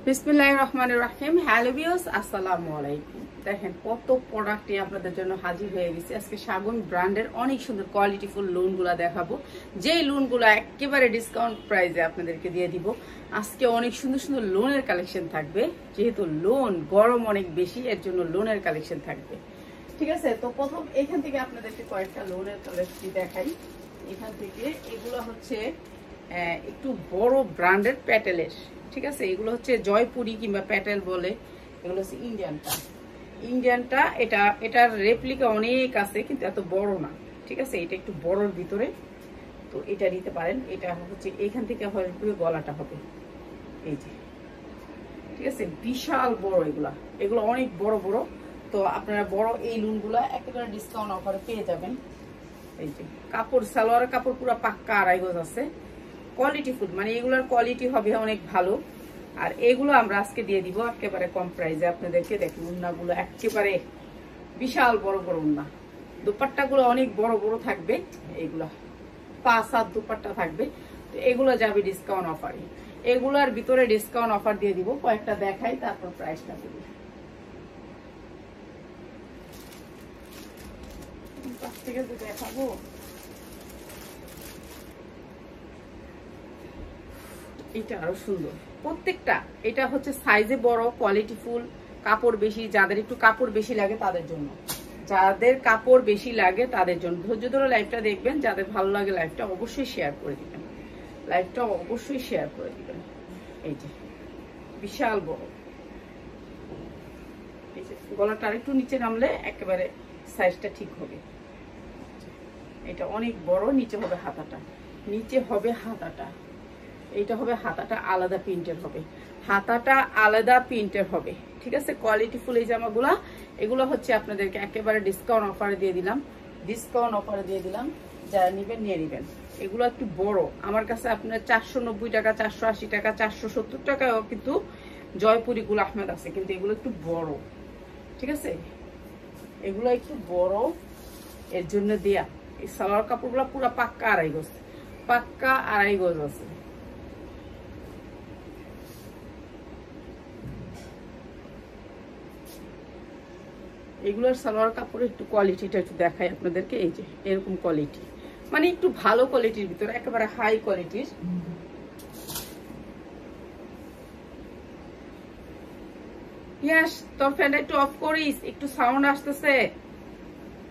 বিসমিল্লাহির রহমানির রহিম। Hello viewers, আসসালামু আলাইকুম। দেখেন কত প্রোডাক্ট আপনাদের জন্য হাজির হয়ে গেছে। আজকে শাগুন ব্র্যান্ডের অনেক সুন্দর কোয়ালিটিফুল লোনগুলো দেখাবো, যে লোনগুলো একেবারে ডিসকাউন্ট প্রাইসে আপনাদেরকে দিয়ে দিব। আজকে অনেক সুন্দর সুন্দর লোনের কালেকশন থাকবে, যেহেতু লোন গরম অনেক বেশি, এর জন্য লোনের কালেকশন থাকবে। ঠিক আছে, তো প্রথম এখান থেকে আপনাদেরকে কয়েকটা লোনের কালেকশন দেখাই। এখান থেকে এগুলো হচ্ছে একটু বড় ব্র্যান্ডের প্যাটেলের। ঠিক আছে, এগুলো হচ্ছে জয়পুরি কিংবা প্যাটেল বলে। এগুলো হচ্ছে ইন্ডিয়ানটা এটার রেপ্লিকা অনেক আছে, কিন্তু এত বড় না। ঠিক আছে, এটা একটু বড়র ভিতরে, তো এটা নিতে পারেন। এটা হচ্ছে এখান থেকে হয়তো গলাটা হবে এই যে। ঠিক আছে, বিশাল বড় এগুলো অনেক বড় বড়। তো আপনারা বড় এই লুনগুলা একেবারে ডিসকাউন্ট অফারে পেয়ে যাবেন। এই যে কাপড়, সালোয়ারের কাপড় পুরো পাক্কা 2.5 গজ আছে, কোয়ালিটি ফুল, মানে এগুলোর কোয়ালিটি হবে অনেক ভালো। আর এগুলো আমরা আজকে দিয়ে দিব একেবারে কম প্রাইসে আপনাদেরকে। দেখুন উন্নাগুলো একেবারে বিশাল বড় বড় উন্না, দুপাট্টাগুলো অনেক বড় বড় থাকবে। এইগুলা 5-7 দুপাট্টা থাকবে। তো এগুলো যাবে ডিসকাউন্ট অফারে। এগুলোর ভিতরে ডিসকাউন্ট অফার দিয়ে দিব, কয়েকটা দেখাই তারপর প্রাইসটা বলি। কাছ থেকে দেখাবো। এটা আরো সুন্দর প্রত্যেকটা। এটা হচ্ছে সাইজে বড়, কোয়ালিটি ফুল, কাপড় বেশি। যাদের একটু কাপড় বেশি লাগে তাদের জন্য, ধৈর্য ধরে লাইভটা দেখবেন। যাদের ভালো লাগে লাইভটা অবশ্যই শেয়ার করে দিবেন, এই যে বিশাল বড়, এই যে গলাটা আরেকটু নিচে নামলে একেবারে সাইজটা ঠিক হবে। এটা অনেক বড়, নিচে হবে হাতাটা, এইটা হবে হাতাটা আলাদা প্রিন্টের হবে, ঠিক আছে। কোয়ালিটি ফুল এই জামাগুলা, এগুলো হচ্ছে আপনাদেরকে একেবারে ডিসকাউন্ট অফারে দিয়ে দিলাম। যারা নিবেন নিয়ে নিবেন। এগুলো একটু বড়, আমার কাছে আপনার 490 টাকা, 480 টাকা, 470 টাকাও কিন্তু জয়পুরি গুল আহমেদ আছে, কিন্তু এগুলো একটু বড়। ঠিক আছে, এগুলো একটু বড়, এর জন্য দেয়া। এই সালোয়ার কাপড়গুলো পুরো পাক্কা 2.5 গজ আছে। এগুলোর সালোয়ার কাপড়ের একটু কোয়ালিটিটা একটু দেখাই আপনাদেরকে। এই যে এরকম কোয়ালিটি, মানে একটু ভালো কোয়ালিটির ভিতরে, একেবারে হাই কোয়ালিটির। ইয়াস, তোর ফ্যানটা একটু অফ করিস, একটু সাউন্ড আসতেছে,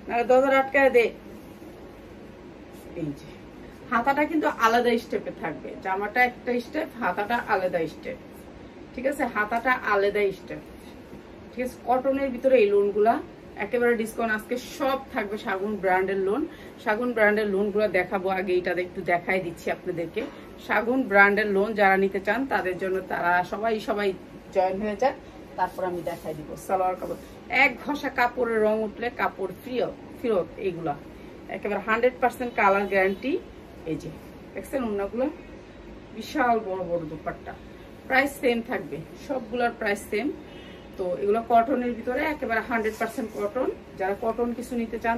নাহলে দরজা আটকায় দে। এই যে হাতাটা কিন্তু আলাদা স্টেপে থাকবে, জামাটা একটা স্টেপ, হাতাটা আলাদা স্টেপ। ঠিক আছে, ঠিক আছে। কটনের ভিতরে এই লোনগুলা একেবারে ডিসকাউন্ট। আজকে সব থাকবে শাগুন ব্র্যান্ডের লোনগুলো দেখাবো। আগে এটা একটু দেখাই দিচ্ছি আপনাদেরকে। শাগুন ব্র্যান্ডের লোন যারা নিতে চান তাদের জন্য, তারা সবাই জয়েন হয়ে যাক, তারপর আমি দেখাই দিব। সালোয়ার কাপড়, এক ঘষা কাপড়ের রং উঠলে কাপড় ফেরত। এইগুলা একেবারে 100% কালার গ্যারান্টি। এই যে দেখছেন ওনাগুলো, বিশাল বড় বড় দুপাট্টা। প্রাইস সেম থাকবে, সবগুলোর প্রাইস সেম। তো এগুলো কটনের ভিতরে একেবারে 100% কটন। যারা কটন কিছু নিতে চান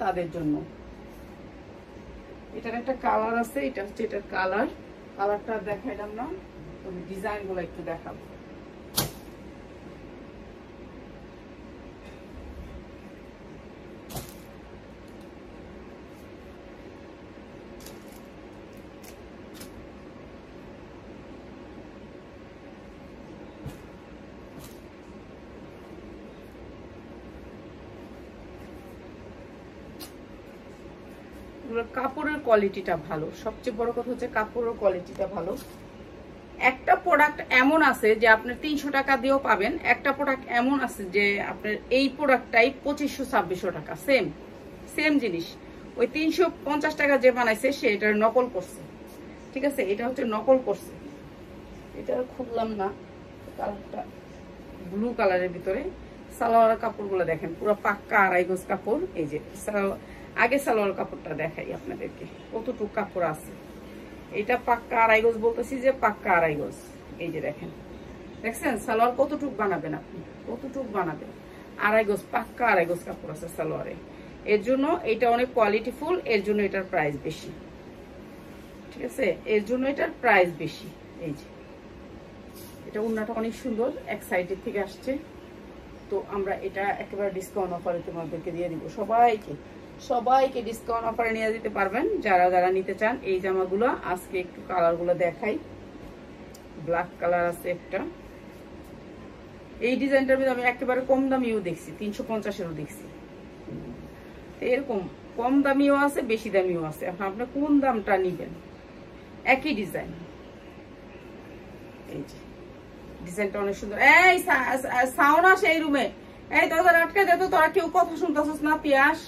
তাদের জন্য, এটার একটা কালার আছে। এটা হচ্ছে এটার কালারটা দেখাইলাম না, তবে ডিজাইন গুলো একটু দেখাবো। কাপড়ের কোয়ালিটিটা ভালো, সবচেয়ে বড় কথা হচ্ছে কাপড়ের কোয়ালিটিটা ভালো। একটা প্রোডাক্ট এমন আছে যে আপনার 300 টাকা দিয়েও পাবেন, একটা প্রোডাক্ট এমন আছে যে আপনার এই প্রোডাক্টটাই 2500-2600 টাকা। সেম জিনিস, ওই 350 টাকা যে বানাইছে সে এটা নকল করছে। ঠিক আছে, এটা হচ্ছে নকল করছে। এটা খুললাম না, কালারটা ব্লু কালারের ভিতরে। সালোয়ার কাপড়গুলো দেখেন পুরো পাক্কা 2.5 গজ কাপড়। এই যে আগে সালোয়ার কাপড়টা দেখাই আপনাদেরকে, কতটুকু কাপড় আছে। এটা পাক্কা 2.5 গজ, বলতেছি যে পাক্কা 2.5 গজ। এই যে দেখছেন সালোয়ার কতটুক বানাবেন আপনি, 2.5 গজ, পাক্কা 2.5 গজ কাপড় আছে সালোয়ারে। এর জন্য এটা অনেক কোয়ালিটি ফুল, এর জন্য এটার প্রাইস বেশি। ঠিক আছে, এর জন্য এটার প্রাইস বেশি। এই যে এটা ওড়নাটা অনেক সুন্দর, এক সাইডের থেকে আসছে। তো আমরা এটা একেবারে ডিসকাউন্ট অফারে তোমাদেরকে দিয়ে দিব, সবাইকে ডিসকাউন্ট অফারে নিয়ে দিতে পারবেন যারা যারা নিতে চান এই জামাগুলো। আজকে একটু কালারগুলো দেখাই। ব্ল্যাক কালার আছে একটা, এই ডিজাইনটার মধ্যে আমি একেবারে কম দামিও দেখছি, 350-এরও দেখছি। এরকম কম দামিও আছে, বেশি দামিও আছে। এখন আপনি কোন দামটা নিবেন? একই ডিজাইন। এই যে ডিজাইনটা অনেক সুন্দর। এই সাউন্ড আসে এই রুমে, এই দরজা আটকে দে তো, তোরা কেউ কথা শুনতেছিস না? পিয়াস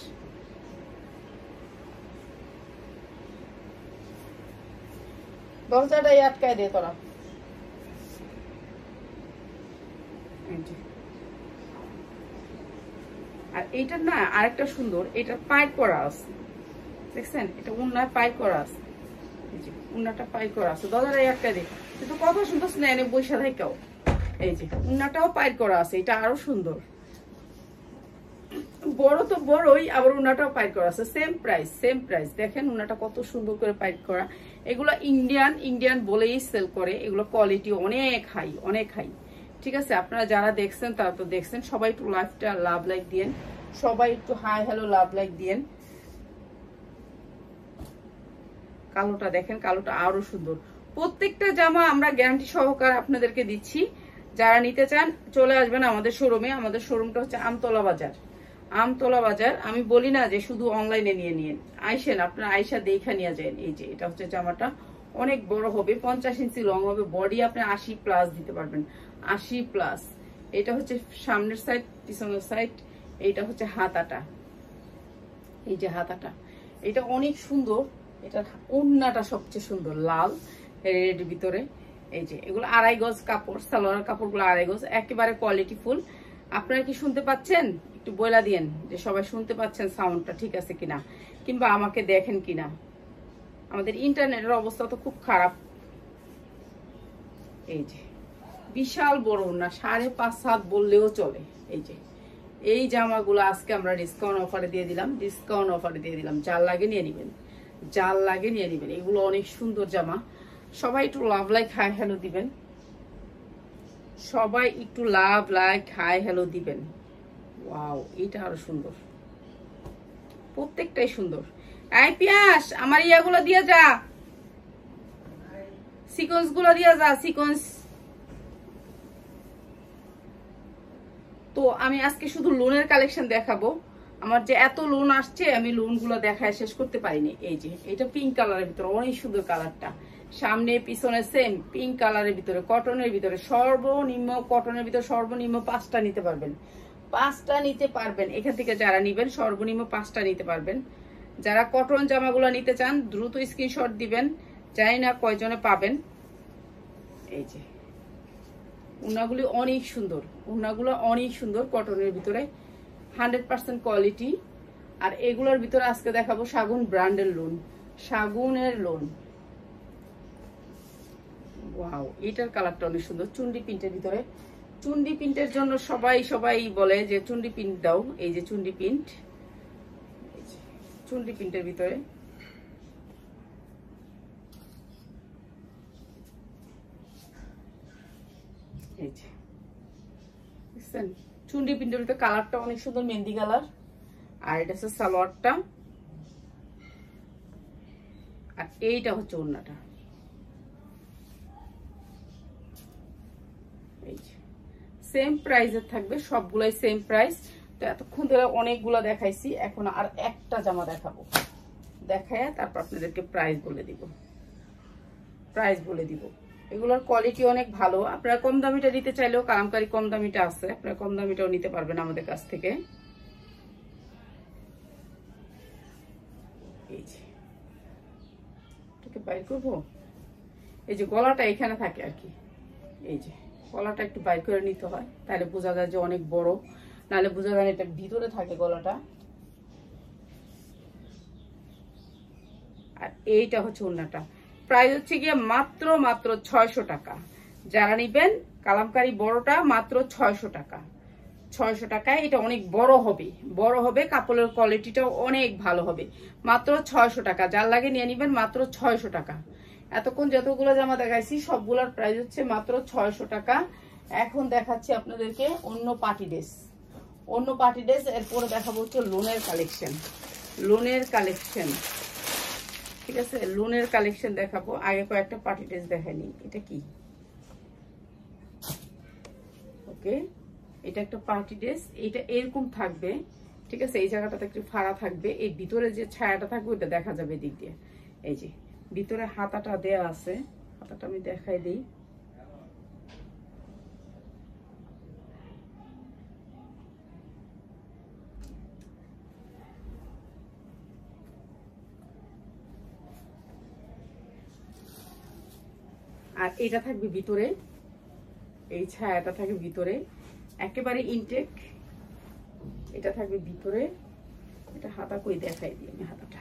দরজাটাই আটকায় দে তোরা। আর এইটার না আরেকটা সুন্দর, এটা পাইপ করা আছে, দেখছেন? এটা উন্নায় পাইপ করা আছে, উন্নাটা পাইপ করা আছে। দরজাটাই আটকায় দে, তুই তো কথা শুনতেছ না, এনে বৈশা থাকাও। এই যে উন্নাটাও পাইপ করা আছে, এটা আরো সুন্দর। বড় তো বড়ই, আবার উন্নাটাও পাইপ করা আছে। Same price. দেখেন উন্নাটা কত সুন্দর করে পাইপ করা। এগুলো ইন্ডিয়ান বলেই সেল করে। এগুলো কোয়ালিটি অনেক হাই। ঠিক আছে, আপনারা যারা দেখছেন তারা তো দেখছেন। সবাই একটু লাভ লাইক দিয়েন, সবাই একটু হাই হ্যালো লাভ লাইক দিয়েন। কালোটা দেখেন, কালোটা আরো সুন্দর। প্রত্যেকটা জামা আমরা গ্যারান্টি সহকারে আপনাদেরকে দিচ্ছি। যারা নিতে চান চলে আসবেন আমাদের শোরুমে। আমাদের শোরুমটা হচ্ছে আমতলা বাজার। আমি বলি না যে শুধু অনলাইনে নিয়ে আইসেন, আপনারা আইসা দেখা নিয়ে যান। এই যে এটা হচ্ছে জামাটা অনেক বড় হবে, 50 ইঞ্চি লং হবে, বডি আপনি 80+ দিতে পারবেন, 80+। এটা হচ্ছে সামনের সাইড, পিছনের সাইড। এইটা হচ্ছে হাতাটা, এই যে হাতাটা, এটা অনেক সুন্দর। এটা ওড়নাটা সবচেয়ে সুন্দর, লাল রেড ভিতরে। এই যে এগুলো 2.5 গজ কাপড়, সালোয়ার কাপড়গুলো 2.5 গজ, একেবারে কোয়ালিটি ফুল। আপনারা কি শুনতে পাচ্ছেন? একটু বইলা দিয়েন যে সবাই শুনতে পাচ্ছেন, সাউন্ডটা ঠিক আছে কিনা, কিংবা আমাকে দেখেন কিনা। আমাদের ইন্টারনেটের অবস্থা তো খুব খারাপ। এই যে বিশাল বড় না, 5.5-7 বললেও চলে। এই যে এই জামাগুলো আজকে আমরা ডিসকাউন্ট অফারে দিয়ে দিলাম। যার লাগে নিয়ে নিবেন। এগুলো অনেক সুন্দর জামা। সবাই একটু লাভ লাইক হাই হ্যালো দিবেন। ওয়াও, এটা আরো সুন্দর, প্রত্যেকটাই সুন্দর। এই পিয়াস, আমার ইয়াগুলো দিয়ে যা, সিকোয়েন্স গুলো দিয়ে যা, সিকোয়েন্স। তো আমি আজকে শুধু লোনের কালেকশন দেখাবো। আমার যে এত লোন আসছে, আমি লোন গুলো দেখায় শেষ করতে পারিনি। এই যে এটা পিঙ্ক কালারের ভিতরে, অনেক সুন্দর কালারটা, সামনে পিছনে সেম পিঙ্ক কালারের ভিতরে, কটনের ভিতরে। সর্বনিম্ন 5টা নিতে পারবেন, 5টা নিতে পারবেন। এখান থেকে যারা নিবেন সর্বনিম্ন 5টা নিতে পারবেন। যারা কটন জামাগুলো নিতে চান দ্রুত স্ক্রিনশট দিবেন, জানি না কয়জনে পাবেন। এই যে ওড়নাগুলো অনেক সুন্দর, কটনের ভিতরে 100% কোয়ালিটি। আর এগুলোর ভিতরে আজকে দেখাবো শাগুন ব্র্যান্ডের শাগুনের লোন। ওয়াও, এটার কালারটা অনেক সুন্দর, চুন্ডি প্রিন্টের ভিতরে। চুন্ডি প্রিন্টের জন্য সবাই বলে যে চুন্ডি প্রিন্ট দাও। এই যে চুন্ডি প্রিন্টের ভিতরে। এই যে দেখছেন, চুন্ডি প্রিন্টের ভিতরে কালারটা অনেক সুন্দর, মেহেন্দি কালার। আর এটা হচ্ছে সালোয়ারটা, আর এইটা হচ্ছে ওড়নাটা। এই যে সেম প্রাইসের থাকবে, সবগুলাই সেম প্রাইস। তো এতক্ষণ ধরে অনেকগুলো দেখাইছি, এখন আর একটা জামা দেখাবো, দেখায় তারপর আপনাদেরকে প্রাইস বলে দিব। এগুলোর কোয়ালিটি অনেক ভালো। আপনারা কম দামিটা নিতে চাইলেও কালামকারী কম দামিটা আছে, আপনারা কম দামিটাও নিতে পারবেন আমাদের কাছ থেকে। এই যে এটাকে বাইর করবো, এই যে গলাটা এখানে থাকে আর কি। এই যে গলাটা একটু বাইর করে নিতে হয়, তাহলে বোঝা যায় যে অনেক বড়, নাহলে বোঝা যায় এটা ভিতরে থাকে গলাটা। আর এইটা হচ্ছে ওড়নাটা। প্রাইস হচ্ছে গিয়ে মাত্র 600 টাকা। যারা নিবেন কালামকারী বড়টা মাত্র 600 টাকা। 600 টাকায় এটা অনেক বড় হবে, কাপড়ের কোয়ালিটিটাও অনেক ভালো হবে। মাত্র 600 টাকা, যার লাগে নিয়ে নিবেন মাত্র 600 টাকা। এতক্ষণ যতগুলো জামা দেখাইছি সবগুলোর প্রাইস হচ্ছে মাত্র 600 টাকা। এখন দেখাচ্ছি আপনাদেরকে অন্য পার্টি ড্রেস। অন্য পার্টি ড্রেস এরপরে দেখাবো হচ্ছে লোনের কালেকশন। লোনের কালেকশন, ঠিক আছে, লোনের কালেকশন দেখাবো। আগে কয়েকটা পার্টি ড্রেস দেখাইনি। এটা কি? ওকে, এটা একটা পার্টি ড্রেস। এটা এরকম থাকবে, ঠিক আছে। এই জায়গাটাতে একটু ফাড়া থাকবে, এই ভিতরে যে ছায়াটা থাকবে ওটা দেখা যাবে দিক দিয়ে। এই যে ভিতরে হাতাটা দেয়া আছে, হাতাটা আমি দেখাই দিই। আর এটা থাকবে ভিতরে, এই ছায়াটা থাকবে ভিতরে, একেবারে ইনটেক। এটা থাকবে ভিতরে। এটা হাতা কই দেখাই দিই আমি হাতাটা।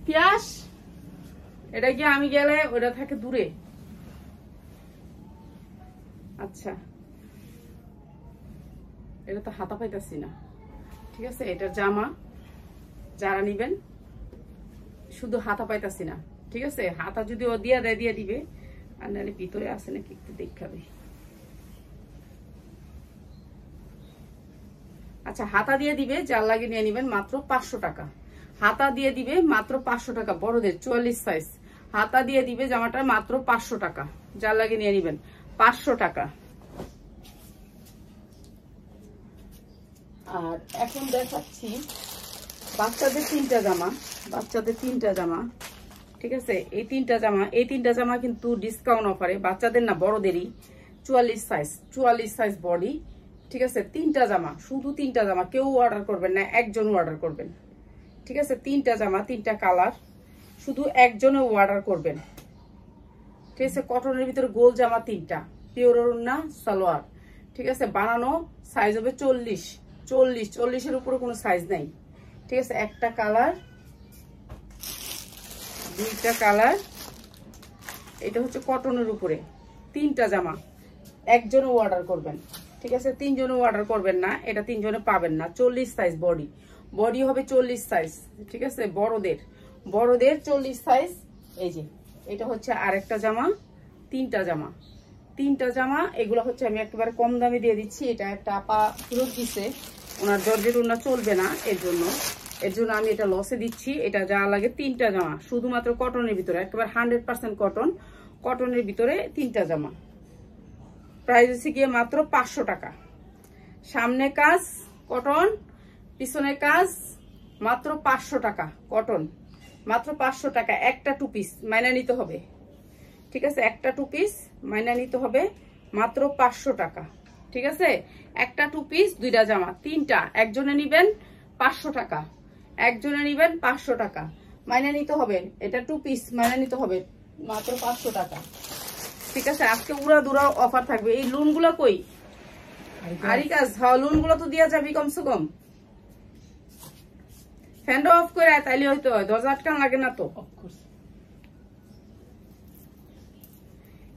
পিয়াস, এটা কি আমি গেলে ওটা থাকে দূরে? আচ্ছা, এটা তো হাতা পাইতাছি না, ঠিক আছে। এটা জামা যারা নিবেন, শুধু হাতা পাইতাছি না, ঠিক আছে। হাতা যদি ও দিয়ে দেয় দিয়ে দিবে, আর নাহলে ভিতরে আছে নাকি একটু দেখাবে। আচ্ছা, হাতা দিয়ে দিবে, যার লাগে নিয়ে নিবেন মাত্র 500 টাকা। হাতা দিয়ে দিবে মাত্র 500 টাকা, বড়দের 44 সাইজ। হাতা দিয়ে দিবে জামাটা মাত্র 500 টাকা, যার লাগে নিয়ে নিবেন 500 টাকা। আর এখন দেখাচ্ছি বাচ্চাদের 3টা জামা। বাচ্চাদের 3টা জামা, ঠিক আছে। এই 3টা জামা কিন্তু ডিসকাউন্ট অফারে, বাচ্চাদের না বড়দেরই। 44 সাইজ, 44 সাইজ বডি, ঠিক আছে। 3টা জামা, শুধু 3টা জামা, কেউ অর্ডার করবেন না, একজন অর্ডার করবেন, ঠিক আছে। 3টা জামা, 3টা কালার, শুধু একজনে অর্ডার করবেন, ঠিক আছে। কটনের ভিতরে গোল জামা 3টা, পিওর না সালোয়ার, ঠিক আছে। বানানো সাইজ হবে 40, 40-40-এর উপরে কোনো সাইজ নাই, ঠিক আছে। একটা কালার, 2টা কালার। এটা হচ্ছে কটনের উপরে 3টা জামা, একজনও অর্ডার করবেন, ঠিক আছে। 3 জনও অর্ডার করবেন না, এটা 3 জনে পাবেন না। 40 সাইজ বডি, বডি হবে 40 সাইজ, ঠিক আছে। বড়দের 40 সাইজ। এই যে এটা হচ্ছে আরেকটা জামা, 3টা জামা, 3টা জামা। এগুলো হচ্ছে আমি একেবারে কম দামে দিয়ে দিচ্ছি। এটা একটা আপা ফেরত দিচ্ছে, ওনার জর্জের ওনার চলবে না, এর জন্য আমি এটা লসে দিচ্ছি। এটা যা লাগে 3টা জামা, শুধুমাত্র কটনের ভিতরে, একেবারে 100% কটন, কটনের ভিতরে 3টা জামা। প্রাইস হচ্ছে গিয়ে মাত্র 500 টাকা। সামনে কাজ কটন, পিছনে কাজ মাত্র 500 টাকা। কটন মাত্র 500 টাকা। একটা 2 পিস মাইনা নিতে হবে, ঠিক আছে। একটা 2 পিস মাইনা নিতে হবে, মাত্র 500 টাকা, ঠিক আছে। একটা 2 পিস, 2টা জামা, 3টা, একজনে নিবেন 500 টাকা, একজনে নিবেন 500 টাকা মাইনা নিতে হবে। এটা 2 পিস মাইনা নিতে হবে, মাত্র 500 টাকা, ঠিক আছে। আজকে উড়া দুরা অফার থাকবে। এই লোন গুলা কই? আরিকাজ, হ্যাঁ লোন গুলো তো দিয়া যাবি কমসে কম। ফ্যানটা অফ করে তাইলে হয়তো দরজা আটকান লাগে না তো।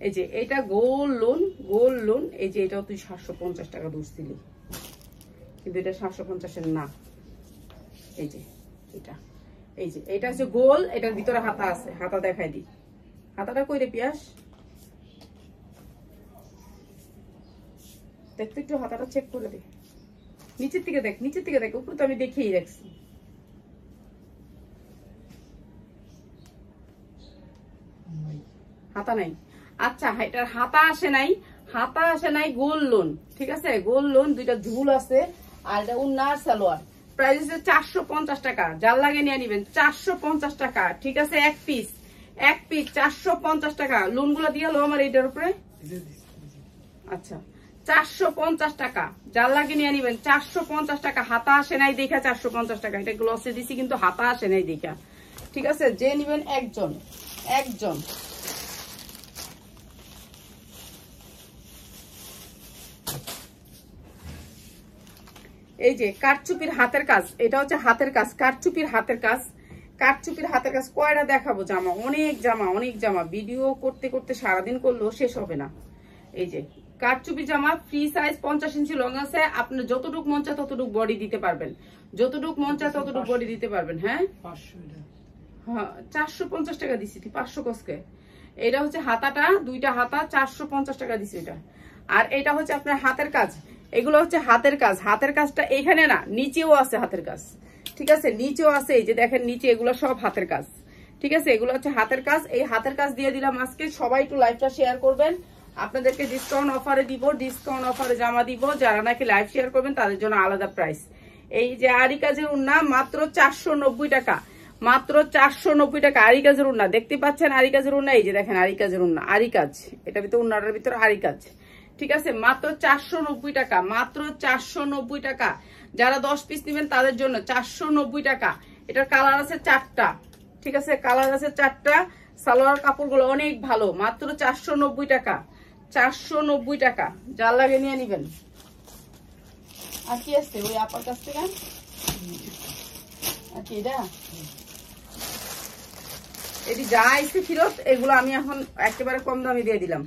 এই যে এটা গোল লোন, এই যে এটাও তুই 750 টাকা দূরছিলি, কিন্তু এটা 750-এর না। এই যে এটা, এই যে এটা হচ্ছে গোল, এটার ভিতরে হাতা আছে। হাতা দেখাই দি, হাতাটা কই রে পিয়াস? দেখতে একটু হাতাটা চেক করে দে, নিচের থেকে দেখ, নিচের থেকে দেখ, উপরে তো আমি দেখেই রাখছি। হাতা নাই, আচ্ছা এটার হাতা আসে নাই, হাতা আসে নাই। গোল লোন, ঠিক আছে, গোল লোন, 2টা ঝুল আছে, আর এটা উন্নার সালোয়ার। প্রাইস হচ্ছে 450 টাকা, যার লাগে নিয়ে নিবেন 450 টাকা, ঠিক আছে। এক পিস 450 টাকা। লোন গুলো দিয়ে লো আমার এইটার উপরে, আচ্ছা 450 টাকা, যার লাগে নিয়ে নিবেন 450 টাকা। হাতা আসে নাই দেখা 450 টাকা, এটা গ্লসে দিছি কিন্তু হাতা আসে নাই দেখা, ঠিক আছে। যে নিবেন একজন। এই যে কারচুপির হাতের কাজ, এটা হচ্ছে হাতের কাজ, কারচুপির হাতের কাজ। কারচুপির হাতের কাজ কয়টা দেখাবো জামা, অনেক জামা ভিডিও করতে করতে সারাদিন করলেও শেষ হবে না। এই যে কারচুপি জামা, ফ্রি সাইজ, 50 ইঞ্চি লং আছে। আপনার যতটুকু মন চায় ততটুকু বডি দিতে পারবেন, যতটুকু মন চায় ততটুকু বডি দিতে পারবেন। হ্যাঁ 450 টাকা দিছি, 500 কসকে। এটা হচ্ছে হাতাটা, দুইটা হাতা 450 টাকা দিছি এটা। আর এটা হচ্ছে আপনার হাতের কাজ, এগুলো হচ্ছে হাতের কাজ। হাতের কাজটা এখানে না, নিচেও আছে হাতের কাজ, ঠিক আছে, নিচেও আছে। এই যে দেখেন নিচে, এগুলো সব হাতের কাজ, ঠিক আছে, এগুলো হচ্ছে হাতের কাজ। এই হাতের কাজ দিয়ে দিলাম আজকে। সবাই একটু লাইভটা শেয়ার করবেন, আপনাদেরকে ডিসকাউন্ট অফারে দিব, ডিসকাউন্ট অফারে জামা দিব। যারা নাকি লাইভ শেয়ার করবেন তাদের জন্য আলাদা প্রাইস। এই যে আরি কাজের উন্না মাত্র 490 টাকা, মাত্র 490 টাকা আরি কাজের উন্না। দেখতে পাচ্ছেন আরি কাজের উন্না, এই যে দেখেন আরি কাজের উন্না, আরি কাজ, এটা ভিতরে উন্নাটার ভিতরে আরি কাজ, ঠিক আছে, মাত্র 490 টাকা, মাত্র 490 টাকা। যারা 10 পিস নেবেন তাদের জন্য 490 টাকা। এটার কালার আছে 4টা, ঠিক আছে, কালার আছে 4টা। সালোয়ার কাপড়গুলো অনেক ভালো, মাত্র 490 টাকা, 490 টাকা। যার লাগে নিয়ে নিবেন। আর কি আসছে ওই আপার কাছ থেকে? আচ্ছা এটা এটি যা আইছে ফিরত, এগুলো আমি এখন একেবারে কম দামে দিয়ে দিলাম,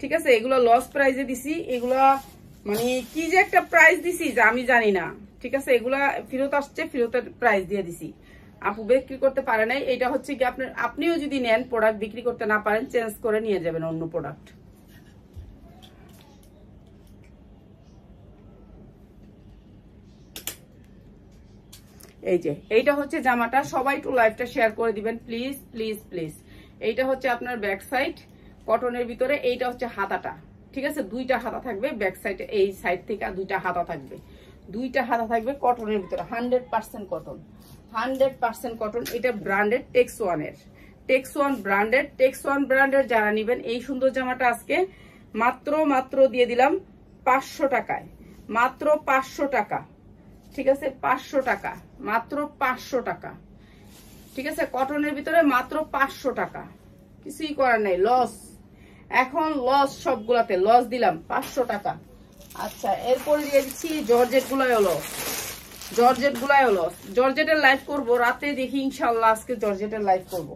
ঠিক আছে। এগুলো লস প্রাইজে দিছি, এগুলা মানে কি যে একটা প্রাইস দিছি যা আমি জানি না, ঠিক আছে। এগুলা ফেরত আসছে, ফেরতের প্রাইস দিয়ে দিছি। আপু বিক্রি করতে পারে নাই। এটা হচ্ছে কি আপনিও যদি নেন প্রোডাক্ট বিক্রি করতে না পারেন, চেঞ্জ করে নিয়ে যাবেন অন্য প্রোডাক্ট। এই যে এইটা হচ্ছে জামাটা, সবাই একটু লাইভটা শেয়ার করে দিবেন প্লিজ প্লিজ প্লিজ। এইটা হচ্ছে আপনার ব্যাক সাইড কটনের ভিতরে, এইটা হচ্ছে হাতাটা, ঠিক আছে, দুইটা হাতা থাকবে ব্যাক সাইডে, এই সাইড থেকে দুইটা হাতা থাকবে, দুইটা হাতা থাকবে কটনের ভিতরে, 100% কটন, 100% কটন। এটা ব্র্যান্ডেড টেক্স ওয়ানের, Tex one branded, Tex one ব্র্যান্ডের যারা নিবেন এই সুন্দর জামাটা আজকে মাত্র দিয়ে দিলাম 500 টাকায়, মাত্র 500 টাকা, ঠিক আছে, 500 টাকা, মাত্র 500 টাকা, ঠিক আছে, কটনের ভিতরে মাত্র 500 টাকা। কিছুই করার নাই, লস, এখন লস, সবগুলাতে লস দিলাম 500 টাকা। আচ্ছা এরপরে দিয়ে দিচ্ছি জর্জেট গুলায় লস, জর্জেট গুলায় লস। জর্জেটের লাইভ করবো রাতে, দেখি ইনশাল্লাহ আজকে জর্জেটের লাইভ করব,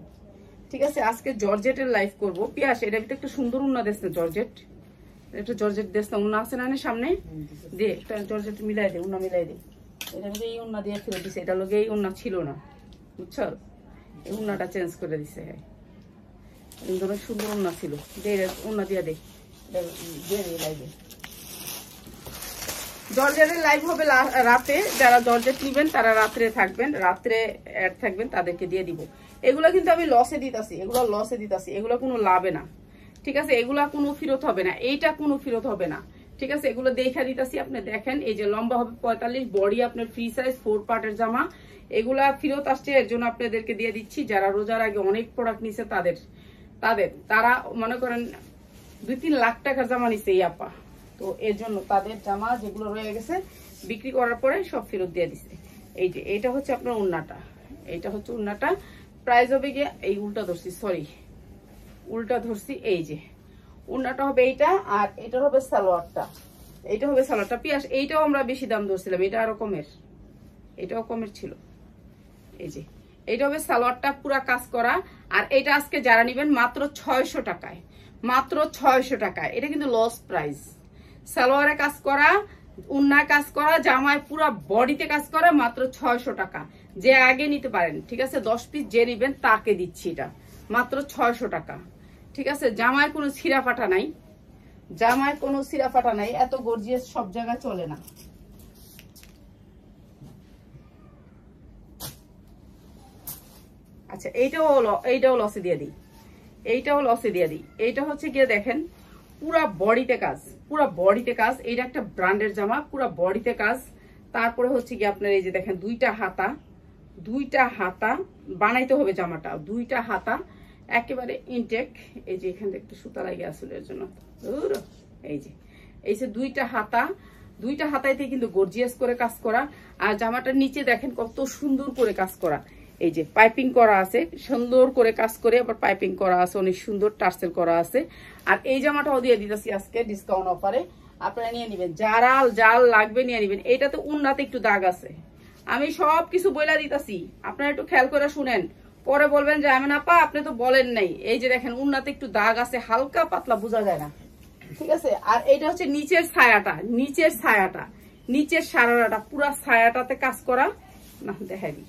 ঠিক আছে, আজকে জর্জেটের লাইভ করব। পিয়াস এটা একটা সুন্দর উন্না দেশ না, জর্জেট, একটা জর্জেট দেশ না, উন্না আছে না সামনে দিয়ে, একটা জর্জেট মিলাই দে, উন্না মিলাই দে। এটা এই উন্না দিয়ে ফেলে দিছে, এটা লোক এই উন্না ছিল না, বুঝছো, এই উন্নাটা চেঞ্জ করে দিছে। হ্যাঁ সুন্দর উন্না ছিল, উন্না দিয়ে দে, লাইভে জর্জেটের লাইভ হবে রাতে। যারা জর্জেট নিবেন তারা রাত্রে থাকবেন, রাত্রে অ্যাড থাকবেন, তাদেরকে দিয়ে দিব। এগুলো কিন্তু আমি লসে দিতাছি, এগুলো লসে দিতাছি, এগুলো কোনো লাভে না, ঠিক আছে, এগুলা কোনো ফেরত হবে না, এইটা কোনো ফেরত হবে না, ঠিক আছে। এগুলো দেখা দিতাছি, আপনি দেখেন। এই যে লম্বা হবে 45, বডি আপনার ফ্রি সাইজ 4 পার্টের জামা। এগুলা ফেরত আসছে, এর জন্য আপনাদেরকে দিয়ে দিচ্ছি। যারা রোজার আগে অনেক প্রোডাক্ট নিছে তারা মনে করেন 2-3 লাখ টাকার জামা নিছে এই আপা, তো এর জন্য তাদের জামা যেগুলো রয়ে গেছে বিক্রি করার পরে সব ফেরত দিয়ে দিচ্ছে। এই যে এটা হচ্ছে আপনার উন্নাটা, এইটা হচ্ছে উন্নাটা, প্রাইস হবে গিয়ে এই উল্টা ধরছি, সরি উল্টা ধরছি, এই যে উন্নাটা হবে এইটা, আর এটা হবে সালোয়ারটা, এইটা হবে সালোয়ারটা। পিয়াস এইটাও আমরা বেশি দাম ধরছিলাম, এটা আরো কমের, এটাও কমের ছিল। এই যে এইটা হবে সালোয়ারটা পুরা কাজ করা, আর এটা আজকে যারা নিবেন মাত্র 600 টাকায়, মাত্র 600 টাকায়। এটা কিন্তু লস প্রাইস, সালোয়ারে কাজ করা, উন্নায় কাজ করা, জামায় পুরা বডিতে কাজ করা, মাত্র 600 টাকা। যে আগে নিতে পারেন, ঠিক আছে, 10 পিস যে নিবেন তাকে দিচ্ছি এটা মাত্র 600 টাকা, ঠিক আছে। জামায় কোনো ছিঁড়া ফাটা নাই, জামায় কোনো ছিঁড়া ফাটা নাই, এত গর্জিয়াস সব জায়গায় চলে না। আচ্ছা এইটাও লসে দিয়ে দিই, এইটাও লসে দিয়ে দিই। এইটা হচ্ছে গিয়ে দেখেন পুরা বডিতে কাজ, পুরা বডিতে কাজ, এইটা একটা ব্র্যান্ডের জামা, পুরা বডিতে কাজ। তারপরে হচ্ছে কি আপনার এই যে দেখেন দুইটা হাতা বানাইতে হবে জামাটা, দুইটা হাতা একেবারে ইনটেক। এই যে এখানে একটু সুতা লাগে আসলে এর জন্য, এই যে দুইটা হাতাইতে কিন্তু গর্জিয়াস করে কাজ করা। আর জামাটার নিচে দেখেন কত সুন্দর করে কাজ করা, এই যে পাইপিং করা আছে, সুন্দর করে কাজ করে আবার পাইপিং করা আছে, অনেক সুন্দর টার্সেল করা আছে। আর এই জামাটাও দিয়ে দিতেছি আজকে ডিসকাউন্ট অফারে, আপনারা নিয়ে নেবেন, যার লাগবে নিয়ে নেবেন। এইটাতে উন্নাতে একটু দাগ আছে, আমি সব কিছু বইলা দিতেছি, আপনারা একটু খেয়াল করে শুনেন, পরে বলবেন যে আমি না পা আপনি তো বলেন নাই। এই যে দেখেন উন্নাতে একটু দাগ আছে, হালকা পাতলা বোঝা যায় না, ঠিক আছে। আর এটা হচ্ছে নিচের ছায়াটা, নিচের সারাটা পুরা ছায়াটাতে কাজ করা, না দেখাই দিই,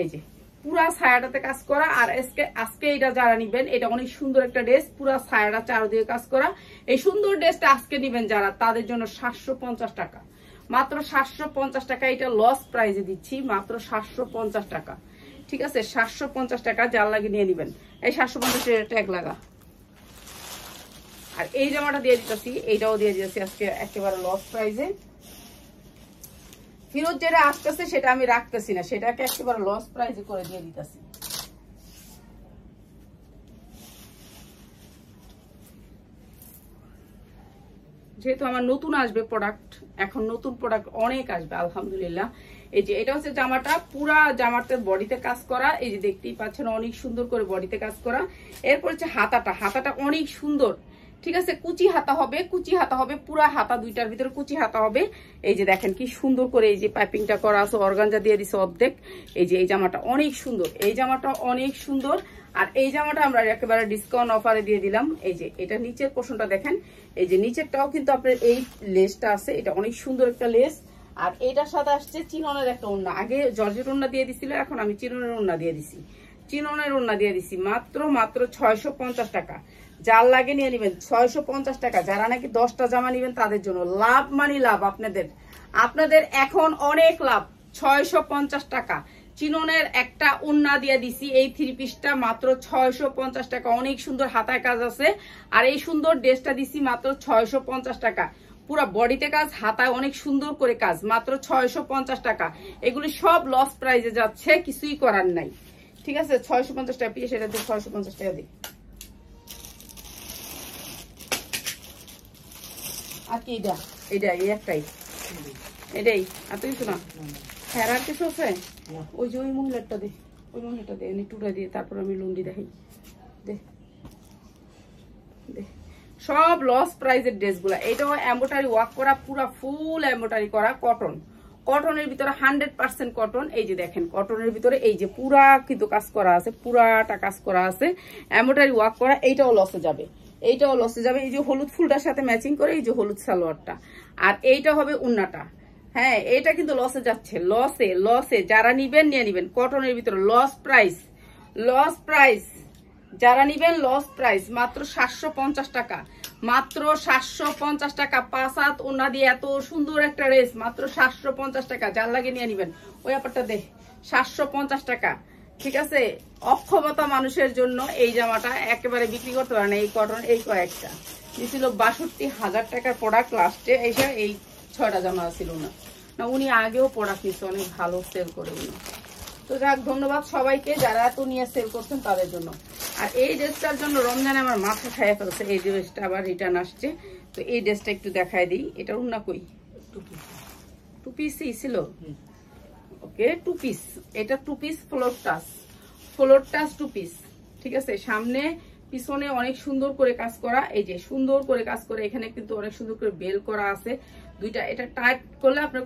এই যে পুরা ছায়াটাতে কাজ করা। আর আজকে এটা যারা নিবেন, এটা অনেক সুন্দর একটা ড্রেস, পুরা ছায়াটা চারদিকে কাজ করা। এই সুন্দর ড্রেসটা আজকে নিবেন যারা, তাদের জন্য 750 টাকা, মাত্র 750 টাকা। এটা লস প্রাইজে দিচ্ছি, মাত্র 750 টাকা, ঠিক আছে। 750 টাকা, যার লাগে নিয়ে নিবেন। এই 750 টাকা ট্যাগ লাগা। আর এই জামাটা দিয়ে দিতেছি, এইটাও দিয়ে দিতেছি আজকে একেবারে লস প্রাইজে। ফিরোজ যেটা আসতেছে সেটা আমি রাখতেছি না, সেটাকে একেবারে লস প্রাইজে করে দিয়ে দিতেছি। যেহেতু আমার নতুন আসবে প্রোডাক্ট, এখন নতুন প্রোডাক্ট অনেক আসবে আলহামদুলিল্লাহ। এই যে এটা হচ্ছে জামাটা, পুরা জামাতে বডিতে কাজ করা, এই যে দেখতেই পাচ্ছেন অনেক সুন্দর করে বডিতে কাজ করা। এরপর হচ্ছে হাতাটা অনেক সুন্দর, ঠিক আছে। কুচি হাতা হবে, পুরা হাতা দুইটার ভিতরে কুচি হাতা হবে। এই যে দেখেন কি সুন্দর করে এই যে পাইপিংটা করা আছে, অর্গানজা দিয়ে দিছে অর্ধেক। এই যে এই জামাটা অনেক সুন্দর, আর এই জামাটা আমরা একেবারে ডিসকাউন্ট অফারে দিয়ে দিলাম। এই যে এটা নিচের পোর্শনটা দেখেন, এই যে নিচেরটাও কিন্তু আপনার এই লেসটা আছে, এটা অনেক সুন্দর একটা লেস। আর এটার সাথে আসছে চিননের একটা ওড়না, আগে জর্জেট ওড়না দিয়ে দিছিল, এখন আমি চিননের ওড়না দিয়ে দিছি, মাত্র 650 টাকা। যার লাগে নিয়ে নিবেন 650 টাকা। যারা নাকি 10টা জামা নিবেন তাদের জন্য লাভ মানে লাভ, আপনাদের এখন অনেক লাভ। 650 টাকা চিননের একটা ওড়না দিয়ে দিছি, এই 3 পিসটা মাত্র 650 টাকা। অনেক সুন্দর হাতায় কাজ আছে, আর এই সুন্দর ড্রেসটা দিছি মাত্র 650 টাকা। পুরো বডিতে কাজ, হাতায় অনেক সুন্দর করে কাজ, মাত্র 650 টাকা। এগুলি সব লস প্রাইজে যাচ্ছে, কিছুই করার নাই, ঠিক আছে। 650 টাকা পিস, এটা দিয়ে 650 টাকা দিই। আর কি এটা এই একটাই, এটাই। আর তুই শোনা, হ্যাঁ আর কিছু আছে? ওই যে ওই মহিলাটা দে, টুটা দিয়ে তারপর আমি লুঙ্গি দেখাই, দে। সব লস প্রাইজের ড্রেসগুলা। এটাও এমব্রয়ডারি ওয়ার্ক করা, পুরা ফুল এমব্রয়ডারি করা, কটনের ভিতরে 100% কটন। এই যে দেখেন কটনের ভিতরে এই যে পুরা কিন্তু কাজ করা আছে, পুরাটা কাজ করা আছে, এমব্রয়ডারি ওয়ার্ক করা। এইটাও লসে যাবে, এই যে হলুদ ফুলটার সাথে ম্যাচিং করে এই যে হলুদ সালোয়ারটা, আর এইটা হবে উন্নাটা। হ্যাঁ, এটা কিন্তু লসে যাচ্ছে, লসে। যারা নিবেন নিয়ে নিবেন, কটনের ভিতরে লস প্রাইস, যারা নিবেন লস প্রাইস, মাত্র 750 টাকা, মাত্র 750 টাকা। 5 হাত ওড়না দিয়ে এত সুন্দর একটা ড্রেস, মাত্র 750 টাকা। যার লাগে নিয়ে নিবেন। ওই ব্যাপারটা দে, 750 টাকা, ঠিক আছে। অক্ষমতা মানুষের জন্য এই জামাটা একেবারে বিক্রি করতে পারে না। এই কটন এই কয়েকটা দিছিল 62,000 টাকার প্রোডাক্ট, লাস্টে এসে এই 6টা জামা ছিল না, উনি আগেও প্রোডাক্ট নিচ্ছে, অনেক ভালো সেল করে উনি। তো যাক, ধন্যবাদ সবাইকে যারা এত নিয়ে সেল করছেন তাদের জন্য। আর এই ড্রেসটার জন্য রমজানে আমার মাথা খাইয়া ফেলছে, এই ড্রেসটা আবার রিটার্ন আসছে। তো এই ড্রেসটা একটু দেখাই দিই। এটার উন্না কই, 2 পিসই ছিল, ওকে 2 পিস। এটা 2 পিস ফ্লোর টাচ 2 পিস, ঠিক আছে। সামনে পিছনে অনেক সুন্দর করে কাজ করা, এই যে সুন্দর করে কাজ করে, এখানে কিন্তু অনেক সুন্দর করে বেল করা আছে দুইটা। এটা টাইট করলে আপনার